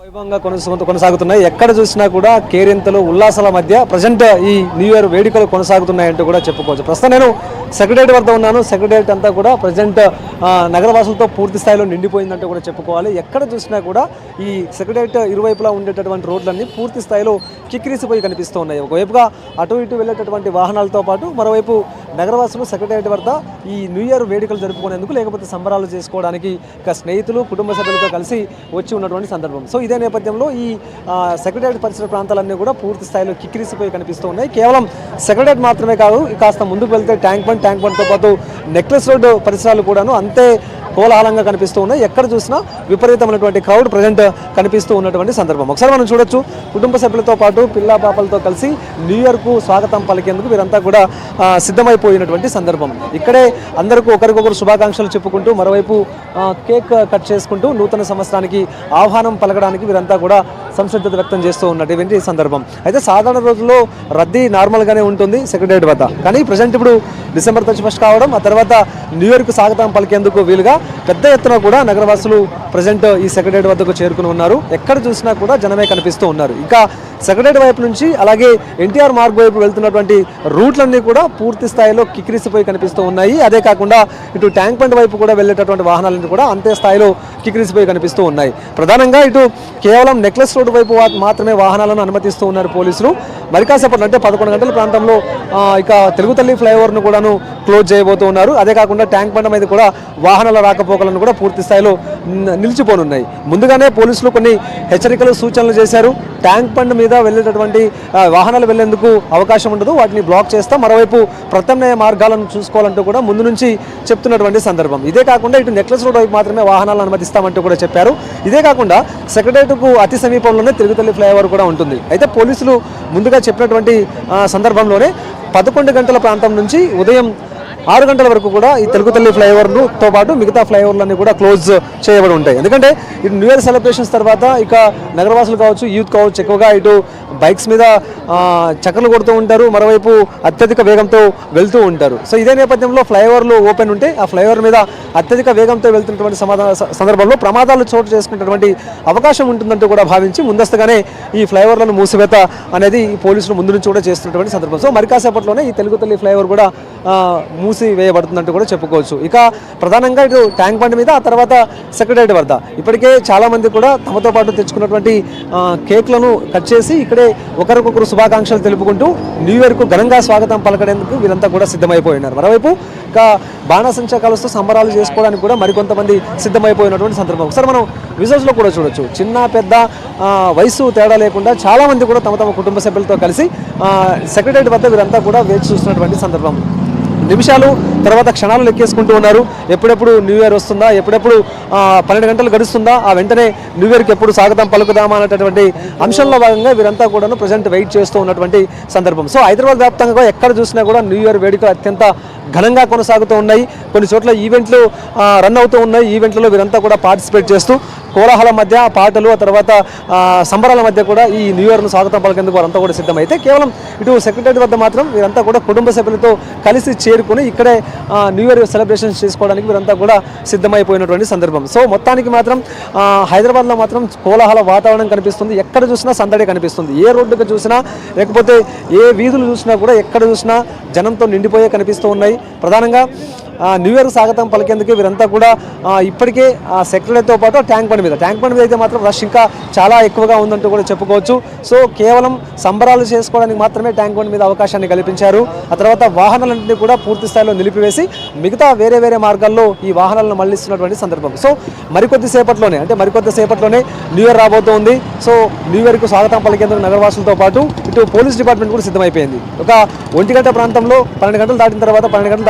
వైభవంగా కొనసాగుతున్నాయి. ఎక్కడ చూసినా కూడా కేరింతలు ఉల్లాసాల మధ్య ప్రజెంట్ ఈ న్యూ ఇయర్ వేడుకలు కొనసాగుతున్నాయంటూ కూడా చెప్పుకోవచ్చు. ప్రస్తుతం నేను సెక్రటేరియట్ వద్ద ఉన్నాను. సెక్రటేరియట్ అంతా కూడా ప్రజెంట్ నగరవాసులతో పూర్తి స్థాయిలో నిండిపోయిందంటూ కూడా చెప్పుకోవాలి. ఎక్కడ చూసినా కూడా ఈ సెక్రటేరియట్ ఇరువైపులా ఉండేటటువంటి రోడ్లన్నీ పూర్తి స్థాయిలో కిక్కిరిసిపోయి కనిపిస్తూ ఉన్నాయి. ఒకవైపుగా అటు ఇటు వెళ్ళేటటువంటి వాహనాలతో పాటు మరోవైపు నగరవాసులు సెక్రటేరియట్ వద్ద ఈ న్యూ ఇయర్ వేడుకలు జరుపుకునేందుకు లేకపోతే సంబరాలు చేసుకోవడానికి ఇక స్నేహితులు కుటుంబ సభ్యులతో కలిసి వచ్చి ఉన్నటువంటి సందర్భం. సో ఇదే నేపథ్యంలో ఈ సెక్రటేరియట్ పరిసర ప్రాంతాలన్నీ కూడా పూర్తి స్థాయిలో కిక్కిరిసిపోయి కనిపిస్తూ ఉన్నాయి. కేవలం సెక్రటేరియట్ మాత్రమే కాదు, కాస్త ముందుకు వెళ్తే ట్యాంక్ బండ్తో పాటు నెక్లెస్ రోడ్డు పరిసరాలు కూడాను అంతే కోలాహలంగా కనిపిస్తూ ఉన్నాయి. ఎక్కడ చూసినా విపరీతమైనటువంటి క్రౌడ్ ప్రజెంట్ కనిపిస్తూ ఉన్నటువంటి సందర్భం. ఒకసారి మనం చూడొచ్చు, కుటుంబ సభ్యులతో పాటు పిల్ల పాపలతో కలిసి న్యూ ఇయర్కు స్వాగతం పలికేందుకు వీరంతా కూడా సిద్ధమైపోయినటువంటి సందర్భం. ఇక్కడే అందరికీ ఒకరికొకరు శుభాకాంక్షలు చెప్పుకుంటూ మరోవైపు కేక్ కట్ చేసుకుంటూ నూతన సంవత్సరానికి ఆహ్వానం పలకడానికి వీరంతా కూడా సంసిద్ధత వ్యక్తం చేస్తూ ఉన్నటువంటి సందర్భం. అయితే సాధారణ రోజుల్లో రద్దీ నార్మల్గానే ఉంటుంది సెక్రటేరియట్ వద్ద, కానీ ప్రజెంట్ ఇప్పుడు డిసెంబర్ 31 కావడం, ఆ తర్వాత న్యూ ఇయర్కు స్వాగతం పలికేందుకు వీలుగా పెద్ద ఎత్తున కూడా నగరవాసులు ప్రజెంట్ ఈ సెక్రటేరియట్ వద్దకు చేరుకుని ఉన్నారు. ఎక్కడ చూసినా కూడా జనమే కనిపిస్తూ ఉన్నారు. ఇంకా సెక్రటేరియట్ వైపు నుంచి అలాగే ఎన్టీఆర్ మార్గ్ వైపు వెళ్తున్నటువంటి రూట్లన్నీ కూడా పూర్తి స్థాయిలో కిక్కిరిసిపోయి కనిపిస్తూ ఉన్నాయి. అదే కాకుండా ఇటు ట్యాంక్ బండ్ వైపు కూడా వెళ్ళేటటువంటి వాహనాలన్నీ కూడా అంతే స్థాయిలో కిక్కిరిసిపోయి కనిపిస్తూ ఉన్నాయి. ప్రధానంగా ఇటు కేవలం నెక్లెస్ రోడ్డు వైపు మాత్రమే వాహనాలను అనుమతిస్తూ ఉన్నారు పోలీసులు. మరి కాసేపట్లో అంటే 11 గంటల ప్రాంతంలో ఇక తెలుగుతల్లి ఫ్లైఓవర్ను కూడాను క్లోజ్ చేయబోతూ ఉన్నారు. అదే కాకుండా ట్యాంక్ బండ్ మీద కూడా వాహనాల రాకపోకలను కూడా పూర్తి స్థాయిలో నిలిచిపోనున్నాయి. ముందుగానే పోలీసులు కొన్ని హెచ్చరికలు సూచనలు చేశారు. ట్యాంక్ బండ్ మీద వెళ్ళేటటువంటి వాహనాలు వెళ్లేందుకు అవకాశం ఉండదు, వాటిని బ్లాక్ చేస్తాం, మరోవైపు ప్రత్యామ్నాయ మార్గాలను చూసుకోవాలంటూ కూడా ముందు నుంచి చెప్తున్నటువంటి సందర్భం. ఇదే కాకుండా ఇటు నెక్లెస్ రోడ్ వైపు మాత్రమే వాహనాలను అనుమతిస్తామంటూ కూడా చెప్పారు. ఇదే కాకుండా సెక్రటేరియట్కు అతి సమీపంలోనే తెలుగుతల్లి ఫ్లైఓవర్ కూడా ఉంటుంది. అయితే పోలీసులు ముందుగా చెప్పినటువంటి సందర్భంలోనే 11 గంటల ప్రాంతం నుంచి ఉదయం 6 గంటల వరకు కూడా ఈ తెలుగుతల్లి ఫ్లైఓవర్తో పాటు మిగతా ఫ్లైఓవర్లన్నీ కూడా క్లోజ్ చేయబడి ఉంటాయి. ఎందుకంటే ఇటు న్యూ ఇయర్ సెలబ్రేషన్స్ తర్వాత ఇక నగరవాసులు కావచ్చు, యూత్ కావచ్చు, ఎక్కువగా ఇటు బైక్స్ మీద చక్కర్లు కొడుతూ ఉంటారు, మరోవైపు అత్యధిక వేగంతో వెళ్తూ ఉంటారు. సో ఇదే నేపథ్యంలో ఫ్లైఓవర్లు ఓపెన్ ఉంటే ఆ ఫ్లైఓవర్ మీద అత్యధిక వేగంతో వెళ్తున్నటువంటి సందర్భంలో ప్రమాదాలు చోటు చేసుకునేటువంటి అవకాశం ఉంటుందంటూ కూడా భావించి ముందస్తుగానే ఈ ఫ్లైఓవర్లను మూసివేత అనేది పోలీసులు ముందు నుంచి కూడా చేస్తున్నటువంటి సందర్భం. సో మరి కాసేపట్లోనే ఈ తెలుగుతల్లి ఫ్లైఓవర్ కూడా మూసివేయబడుతుందంటూ కూడా చెప్పుకోవచ్చు. ఇక ప్రధానంగా ఇటు ట్యాంక్ బండ్ మీద, ఆ తర్వాత సెక్రటేరియట్ వద్ద ఇప్పటికే చాలామంది కూడా తమతో పాటు తెచ్చుకున్నటువంటి కేక్లను కట్ చేసి ఇక్కడే ఒకరికొకరు శుభాకాంక్షలు తెలుపుకుంటూ న్యూ ఇయర్కు ఘనంగా స్వాగతం పలకడేందుకు వీరంతా కూడా సిద్ధమైపోయినారు. మరోవైపు ఇక బాణాసంచా కాలుస్తూ సంబరాలు చేసుకోవడానికి కూడా మరికొంతమంది సిద్ధమైపోయినటువంటి సందర్భం. ఒకసారి మనం విజువల్స్లో కూడా చూడొచ్చు, చిన్న పెద్ద వయసు తేడా లేకుండా చాలామంది కూడా తమ తమ కుటుంబ సభ్యులతో కలిసి సెక్రటేరియట్ వద్ద వీరంతా కూడా వేచి చూస్తున్నటువంటి సందర్భం. నిమిషాలు తర్వాత క్షణాలు లెక్కేసుకుంటూ ఉన్నారు. ఎప్పుడెప్పుడు న్యూ ఇయర్ వస్తుందా, ఎప్పుడెప్పుడు 12 గంటలు గడుస్తుందా, ఆ వెంటనే న్యూ ఇయర్కి ఎప్పుడు స్వాగతం పలుకుదామా అనేటటువంటి అంశంలో భాగంగా వీరంతా కూడా ప్రజెంట్ వెయిట్ చేస్తూ ఉన్నటువంటి సందర్భం. సో హైదరాబాద్ వ్యాప్తంగా ఎక్కడ చూసినా కూడా న్యూ ఇయర్ వేడుకలు అత్యంత ఘనంగా కొనసాగుతూ ఉన్నాయి. కొన్ని చోట్ల ఈవెంట్లు రన్ అవుతూ ఉన్నాయి. ఈవెంట్లలో వీరంతా కూడా పార్టిసిపేట్ చేస్తూ కోలాహలం మధ్య పాటలు, ఆ తర్వాత సంబరాల మధ్య కూడా ఈ న్యూ ఇయర్ను స్వాగతం పలికేందుకు వారంతా కూడా సిద్ధమైతే కేవలం ఇటు సెక్రటేరియట్ వద్ద మాత్రం వీరంతా కూడా కుటుంబ సభ్యులతో కలిసి చేరుకుని ఇక్కడే న్యూ ఇయర్ సెలబ్రేషన్స్ చేసుకోవడానికి వీరంతా కూడా సిద్ధమైపోయినటువంటి సందర్భం. సో మొత్తానికి మాత్రం హైదరాబాద్లో మాత్రం కోలాహల వాతావరణం కనిపిస్తుంది. ఎక్కడ చూసినా సందడి కనిపిస్తుంది. ఏ రోడ్డుకు చూసినా లేకపోతే ఏ వీధులు చూసినా కూడా ఎక్కడ చూసినా జనంతో నిండిపోయే కనిపిస్తూ ఉన్నాయి. ప్రధానంగా న్యూ ఇయర్ స్వాగతం పలికేందుకు వీరంతా కూడా ఇప్పటికే సెక్రటరీతో పాటు ట్యాంక్ బండ్ మీద అయితే మాత్రం రష్ ఇంకా చాలా ఎక్కువగా ఉందంటూ కూడా చెప్పుకోవచ్చు. సో కేవలం సంబరాలు చేసుకోవడానికి మాత్రమే ట్యాంక్ బండ్ మీద అవకాశాన్ని కల్పించారు. ఆ తర్వాత వాహనాలన్నింటినీ కూడా పూర్తి స్థాయిలో నిలిపివేసి మిగతా వేరే మార్గాల్లో ఈ వాహనాలను మళ్లిస్తున్నటువంటి సందర్భం. సో మరికొద్ది సేపట్లోనే న్యూ ఇయర్ రాబోతోంది. సో న్యూ ఇయర్కు స్వాగతం పలికేందుకు నగరవాసులతో పాటు ఇటు పోలీస్ డిపార్ట్మెంట్ కూడా సిద్ధమైపోయింది. ఒక 1 గంట ప్రాంతంలో 12 గంటలు దాటిన తర్వాత మొట్టమొదటి